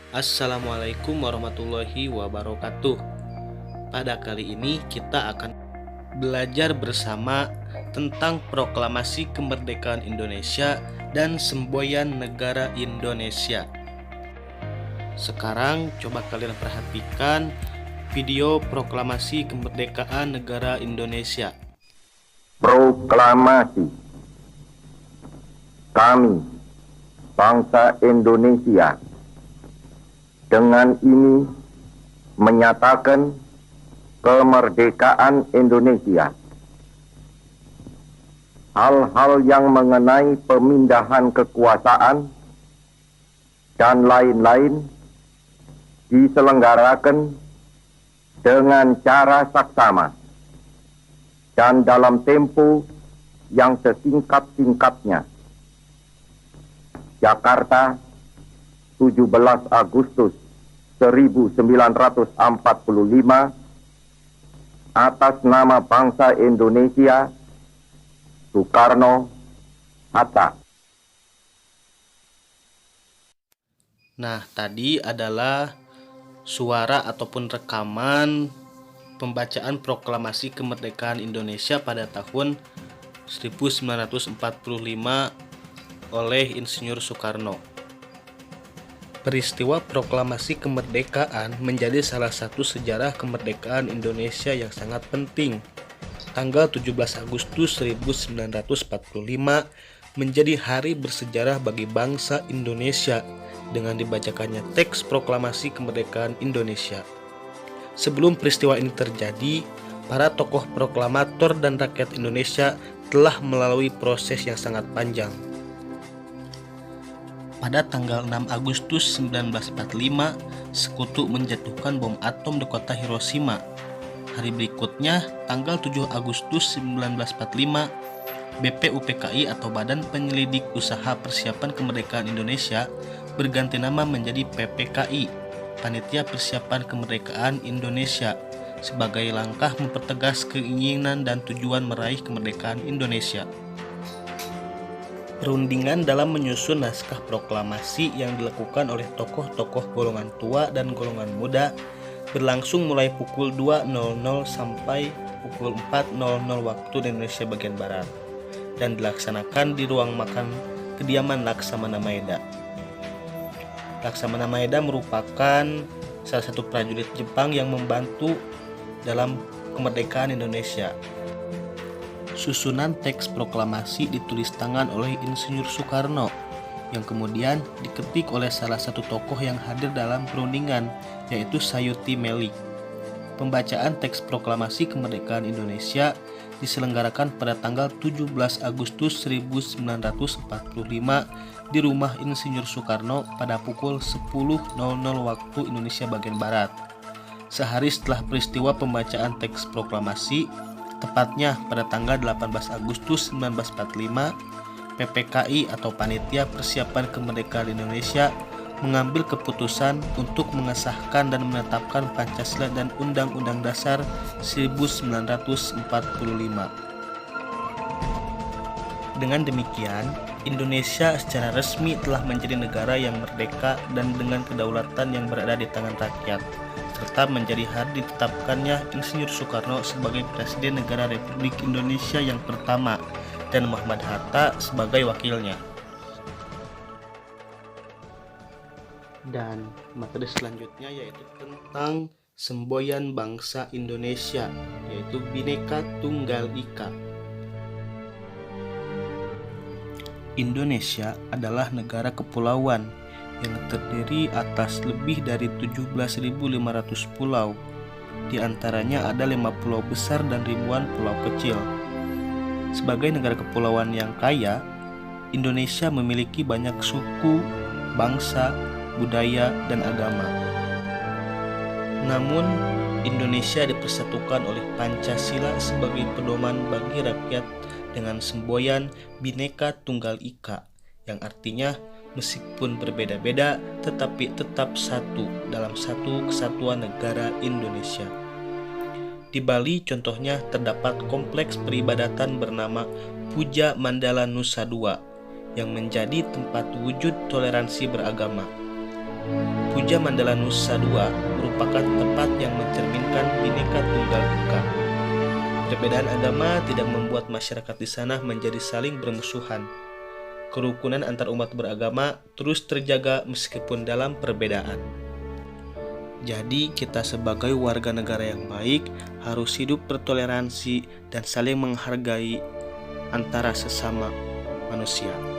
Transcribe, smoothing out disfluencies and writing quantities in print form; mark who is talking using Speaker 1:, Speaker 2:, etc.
Speaker 1: Assalamualaikum warahmatullahi wabarakatuh. Pada kali ini kita akan belajar bersama tentang proklamasi kemerdekaan Indonesia dan semboyan negara Indonesia. Sekarang coba kalian perhatikan video proklamasi kemerdekaan negara Indonesia.
Speaker 2: Proklamasi. Kami, bangsa Indonesia, dengan ini menyatakan kemerdekaan Indonesia. Hal-hal yang mengenai pemindahan kekuasaan dan lain-lain diselenggarakan dengan cara saksama dan dalam tempo yang sesingkat-singkatnya. Jakarta, 17 Agustus 1945, atas nama bangsa Indonesia, Soekarno, Hatta.
Speaker 1: Nah, tadi adalah suara ataupun rekaman pembacaan proklamasi kemerdekaan Indonesia pada tahun 1945 oleh Insinyur Soekarno. Peristiwa proklamasi kemerdekaan menjadi salah satu sejarah kemerdekaan Indonesia yang sangat penting. Tanggal 17 Agustus 1945 menjadi hari bersejarah bagi bangsa Indonesia dengan dibacakannya teks proklamasi kemerdekaan Indonesia. Sebelum peristiwa ini terjadi, para tokoh proklamator dan rakyat Indonesia telah melalui proses yang sangat panjang. Pada tanggal 6 Agustus 1945, Sekutu menjatuhkan bom atom di kota Hiroshima. Hari berikutnya, tanggal 7 Agustus 1945, BPUPKI atau Badan Penyelidik Usaha Persiapan Kemerdekaan Indonesia berganti nama menjadi PPKI, Panitia Persiapan Kemerdekaan Indonesia, sebagai langkah mempertegas keinginan dan tujuan meraih kemerdekaan Indonesia. Perundingan dalam menyusun naskah proklamasi yang dilakukan oleh tokoh-tokoh golongan tua dan golongan muda berlangsung mulai pukul 2.00 sampai pukul 4.00 waktu Indonesia bagian Barat dan dilaksanakan di ruang makan kediaman Laksamana Maeda. Laksamana Maeda merupakan salah satu prajurit Jepang yang membantu dalam kemerdekaan Indonesia. Susunan teks proklamasi ditulis tangan oleh Insinyur Soekarno yang kemudian diketik oleh salah satu tokoh yang hadir dalam perundingan, yaitu Sayuti Meli. Pembacaan teks proklamasi kemerdekaan Indonesia diselenggarakan pada tanggal 17 Agustus 1945 di rumah Insinyur Soekarno pada pukul 10.00 waktu Indonesia bagian Barat. Sehari setelah peristiwa pembacaan teks proklamasi, tepatnya pada tanggal 18 Agustus 1945, PPKI atau Panitia Persiapan Kemerdekaan Indonesia mengambil keputusan untuk mengesahkan dan menetapkan Pancasila dan Undang-Undang Dasar 1945. Dengan demikian, Indonesia secara resmi telah menjadi negara yang merdeka dan dengan kedaulatan yang berada di tangan rakyat, serta menjadi hari ditetapkannya Insinyur Soekarno sebagai Presiden Negara Republik Indonesia yang pertama dan Muhammad Hatta sebagai wakilnya. Dan materi selanjutnya yaitu tentang semboyan bangsa Indonesia, yaitu Bhinneka Tunggal Ika. Indonesia adalah negara kepulauan yang terdiri atas lebih dari 17.500 pulau. Di antaranya ada 5 pulau besar dan ribuan pulau kecil. Sebagai negara kepulauan yang kaya, Indonesia memiliki banyak suku, bangsa, budaya, dan agama. Namun, Indonesia dipersatukan oleh Pancasila sebagai pedoman bagi rakyat dengan semboyan Bhinneka Tunggal Ika, yang artinya meskipun berbeda-beda tetapi tetap satu dalam satu kesatuan negara Indonesia. Di Bali contohnya terdapat kompleks peribadatan bernama Puja Mandala Nusa Dua yang menjadi tempat wujud toleransi beragama. Puja Mandala Nusa II merupakan tempat yang mencerminkan Bhinneka Tunggal Ika. Perbedaan agama tidak membuat masyarakat di sana menjadi saling bermusuhan. Kerukunan antar umat beragama terus terjaga meskipun dalam perbedaan. Jadi kita sebagai warga negara yang baik harus hidup bertoleransi dan saling menghargai antara sesama manusia.